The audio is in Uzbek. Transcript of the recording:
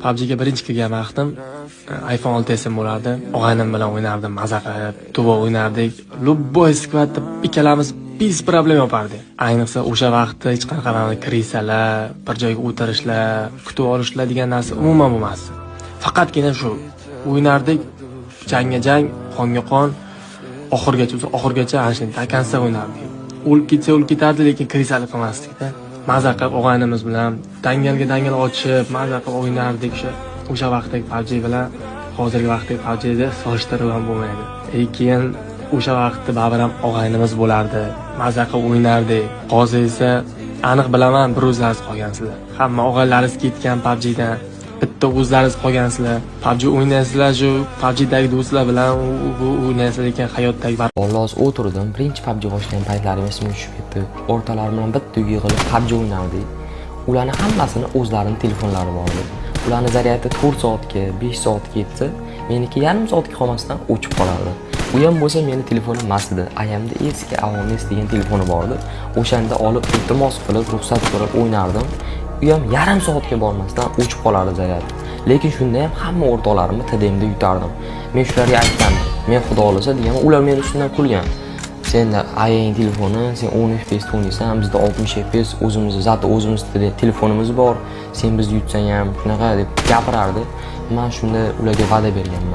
PUBG'ga birinchi kirgan vaqtim iPhone 6s bo'lardi. Og'aynim bilan o'ynardim, maza qilib, tuvo o'ynardik. Любой skvatda ikkalamiz pis problem yopardik. Ayniqsa o'sha vaqtda hech qanaqa krisalar, bir joyga o'tirishlar, kutib olishlar degan narsa umuman bo'lmasdi. Faqatgina shu o'ynardik, jangga jang, qonga qon, oxirgacha ana shunday takansa o'ynardik. O'lib ketardi, lekin krisalik qilmasdik-da. Maza qilib o'g'aynimiz bilan dangal ochib, maza qilib o'ynardik. O'sha vaqtdagi PUBG bilan hozirgi vaqtdagi PUBG'da solishtirib ham bo'lmaydi. Keyin o'sha vaqtda baribir ham og'aynimiz bo'lardi. Maza qilib o'ynardik. Hozir esa aniq bilaman, bir o'zlariz qolgansizlar. Hamma og'aylaringiz ketgan PUBG'dan. Bitta o'zlariz qolgansizlar. PUBG o'ynaysizlar, shu PUBG'dagi do'stlar bilan o'ynaysizlar ekan hayotdagi. Vallahi o'tirdim, birinchi PUBG boshlagan paytlarim esimga tushib ketdi. O'rtalarim bilan bitta uyga yig'ilib PUBG o'ynardik. Ularning hammasini o'zlarining telefonlari bor edi. Ularning zaryadi 4 soatga, 5 soatga ketsa, meniki yarim soatga qolmasdan o'chib qolardi. U ham bo'lsa meni telefonim emas edi. Ayamda eski Avonis degan telefoni bor edi. O'shanda olib iltimos qilib, ruxsat so'rab o'ynardim. U ham yarim soatga bormasdan o'chib qolardi zaryadi. Lekin shunda ham hamma o'rtoqlarimni TDMda yutardim. Men shularga aytdim, men xudo olsa degan, ular meni ustimdan kulgan. Senda ayang telefoni, sen 10 FPS o'ynaysan, bizda 60 FPS, o'zimiz telefonimiz bor. Sen bizni yutsang ham shunaqa deb gapirardi. Men shunda ularga va'da berganman.